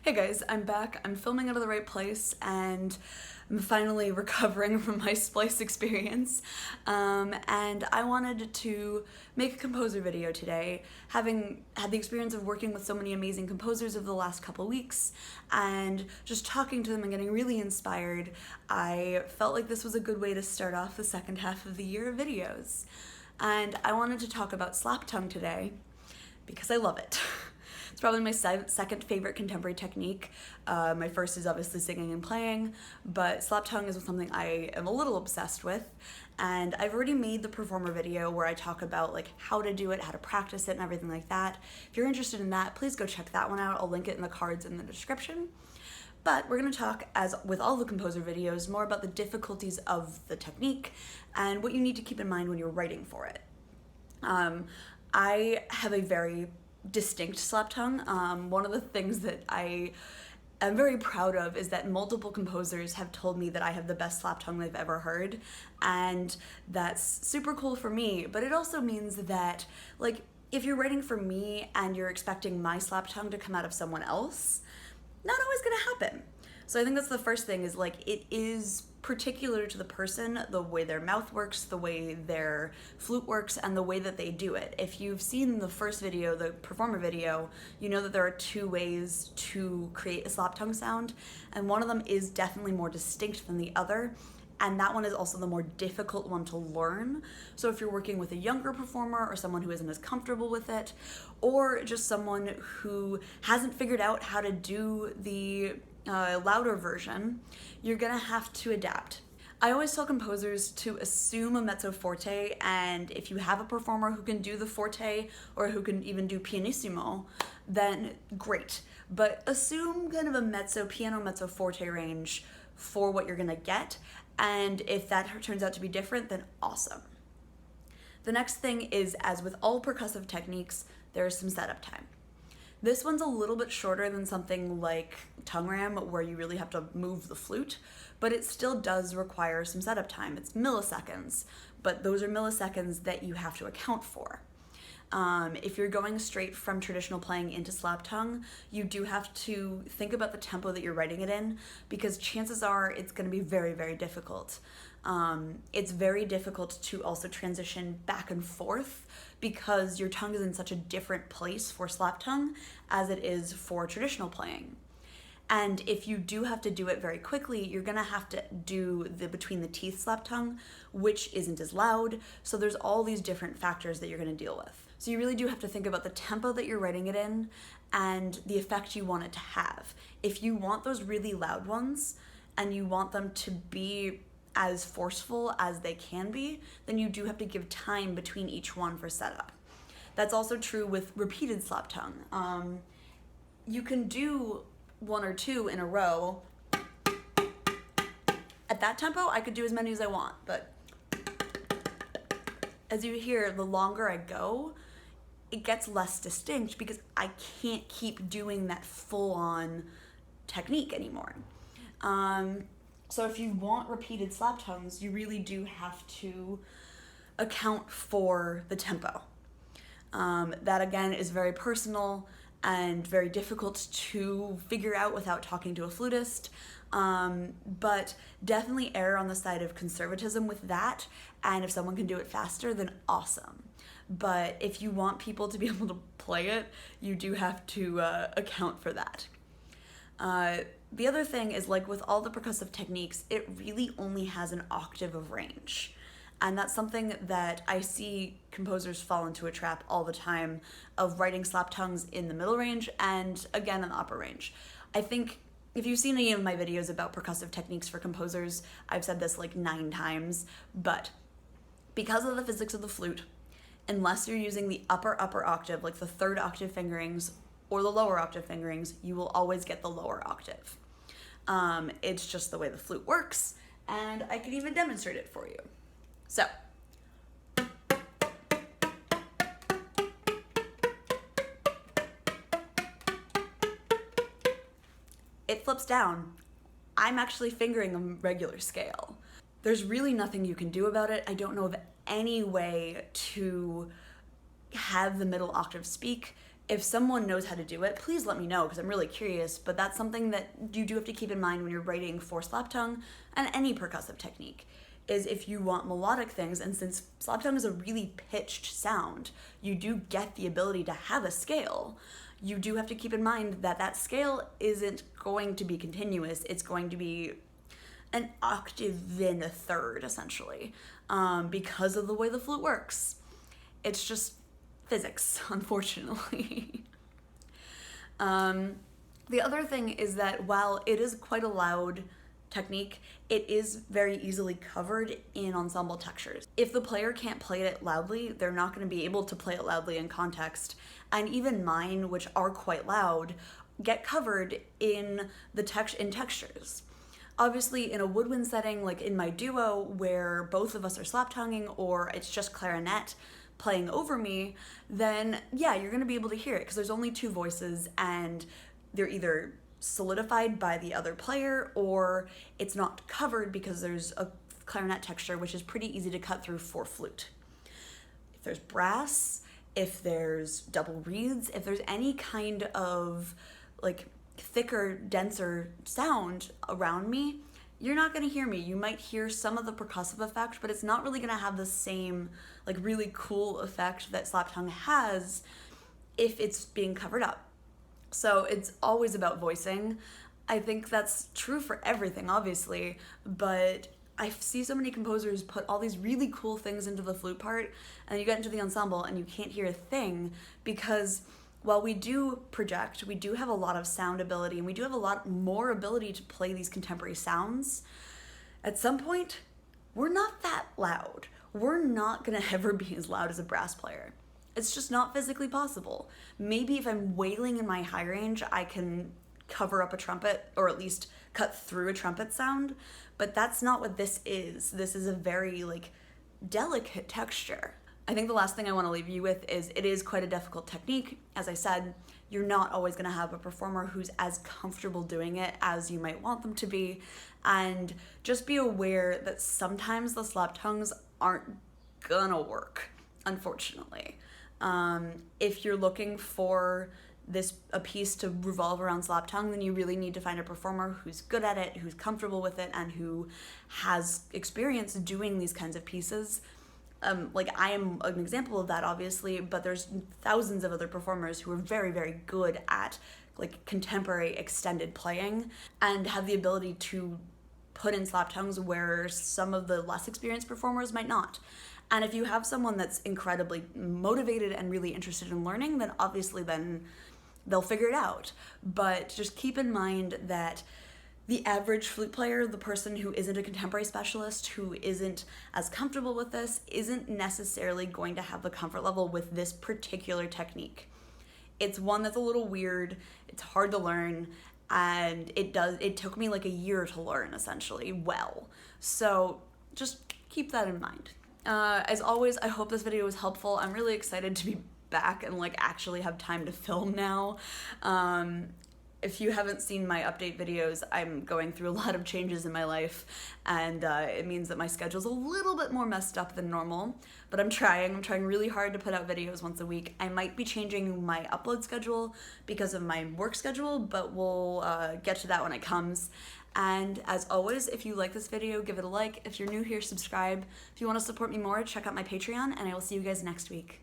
Hey guys, I'm back. I'm filming out of the right place and I'm finally recovering from my splice experience. And I wanted to make a composer video today, having had the experience of working with so many amazing composers over the last couple weeks and just talking to them and getting really inspired. I felt like this was a good way to start off the second half of the year of videos. And I wanted to talk about slap tongue today because I love it. It's probably my second favorite contemporary technique. My first is obviously singing and playing, but slap tongue is something I am a little obsessed with. And I've already made the performer video where I talk about like how to do it, how to practice it, and everything like that. If you're interested in that, please go check that one out. I'll link it in the cards in the description. But we're going to talk, as with all the composer videos, more about the difficulties of the technique and what you need to keep in mind when you're writing for it. I have a very distinct slap tongue. One of the things that I am very proud of is that multiple composers have told me that I have the best slap tongue they've ever heard, and that's super cool for me. But it also means that, like, if you're writing for me and you're expecting my slap tongue to come out of someone else, not always gonna happen. So I think that's the first thing, is like, it is particular to the person, the way their mouth works, the way their flute works, and the way that they do it. If you've seen the first video, the performer video, you know that there are two ways to create a slap tongue sound, and one of them is definitely more distinct than the other, and that one is also the more difficult one to learn. So if you're working with a younger performer or someone who isn't as comfortable with it, or just someone who hasn't figured out how to do the louder version, you're gonna have to adapt. I always tell composers to assume a mezzo forte, and if you have a performer who can do the forte or who can even do pianissimo, then great. But assume kind of a mezzo, piano mezzo forte range for what you're gonna get, and if that turns out to be different, then awesome. The next thing is, as with all percussive techniques, there's some setup time. This one's a little bit shorter than something like tongue ram, where you really have to move the flute, but it still does require some setup time. It's milliseconds, but those are milliseconds that you have to account for. If you're going straight from traditional playing into slap tongue, you do have to think about the tempo that you're writing it in, because chances are it's going to be very, very difficult. It's very difficult to also transition back and forth because your tongue is in such a different place for slap tongue as it is for traditional playing. And if you do have to do it very quickly, you're gonna have to do the between the teeth slap tongue, which isn't as loud. So there's all these different factors that you're gonna deal with. So you really do have to think about the tempo that you're writing it in and the effect you want it to have. If you want those really loud ones and you want them to be as forceful as they can be, then you do have to give time between each one for setup. That's also true with repeated slap tongue. You can do one or two in a row. At that tempo, I could do as many as I want, but as you hear, the longer I go, it gets less distinct because I can't keep doing that full-on technique anymore. So if you want repeated slap tongues, you really do have to account for the tempo. That again is very personal and very difficult to figure out without talking to a flutist, but definitely err on the side of conservatism with that, and if someone can do it faster, then awesome. But if you want people to be able to play it, you do have to account for that. The other thing is, like with all the percussive techniques, it really only has an octave of range. And that's something that I see composers fall into a trap all the time, of writing slap tongues in the middle range and again in the upper range. I think if you've seen any of my videos about percussive techniques for composers, I've said this like 9 times, but because of the physics of the flute, unless you're using the upper octave, like the 3rd octave fingerings or the lower octave fingerings, you will always get the lower octave. It's just the way the flute works, and I can even demonstrate it for you. So, it flips down. I'm actually fingering a regular scale. There's really nothing you can do about it. I don't know of any way to have the middle octave speak If someone knows how to do it, please let me know because I'm really curious, but that's something that you do have to keep in mind when you're writing for slap tongue and any percussive technique, is if you want melodic things, and since slap tongue is a really pitched sound, you do get the ability to have a scale. You do have to keep in mind that that scale isn't going to be continuous. It's going to be an octave in a third, essentially, because of the way the flute works. It's just physics, unfortunately. The other thing is that while it is quite a loud technique, it is very easily covered in ensemble textures. If the player can't play it loudly, they're not going to be able to play it loudly in context. And even mine, which are quite loud, get covered in textures. Obviously, in a woodwind setting, like in my duo, where both of us are slap tonguing or it's just clarinet playing over me, then yeah, you're going to be able to hear it because there's only two voices and they're either solidified by the other player or it's not covered because there's a clarinet texture, which is pretty easy to cut through for flute. If there's brass, if there's double reeds, if there's any kind of like thicker, denser sound around me, you're not going to hear me. You might hear some of the percussive effect, but it's not really going to have the same like really cool effect that slap tongue has if it's being covered up. So it's always about voicing. I think that's true for everything, obviously, but I see so many composers put all these really cool things into the flute part, and you get into the ensemble and you can't hear a thing because while we do project, we do have a lot of sound ability and we do have a lot more ability to play these contemporary sounds. At some point, we're not that loud. We're not gonna ever be as loud as a brass player. It's just not physically possible. Maybe if I'm wailing in my high range, I can cover up a trumpet or at least cut through a trumpet sound, but that's not what this is. This is a very like delicate texture. I think the last thing I want to leave you with is it is quite a difficult technique. As I said, you're not always going to have a performer who's as comfortable doing it as you might want them to be, and just be aware that sometimes the slap tongues aren't gonna work, unfortunately. If you're looking for a piece to revolve around slap tongue, then you really need to find a performer who's good at it, who's comfortable with it, and who has experience doing these kinds of pieces. Like I am an example of that, obviously, but there's thousands of other performers who are very, very good at like contemporary extended playing and have the ability to put in slap tongues where some of the less experienced performers might not. And if you have someone that's incredibly motivated and really interested in learning, then obviously then they'll figure it out. But just keep in mind that the average flute player, the person who isn't a contemporary specialist, who isn't as comfortable with this, isn't necessarily going to have the comfort level with this particular technique. It's one that's a little weird, it's hard to learn, and it took me like a year to learn, essentially, well. So just keep that in mind. As always, I hope this video was helpful. I'm really excited to be back and like actually have time to film now. If you haven't seen my update videos, I'm going through a lot of changes in my life, and it means that my schedule's a little bit more messed up than normal, but I'm trying really hard to put out videos once a week. I might be changing my upload schedule because of my work schedule, but we'll get to that when it comes. And as always, if you like this video, give it a like. If you're new here, subscribe. If you want to support me more, check out my Patreon, and I will see you guys next week.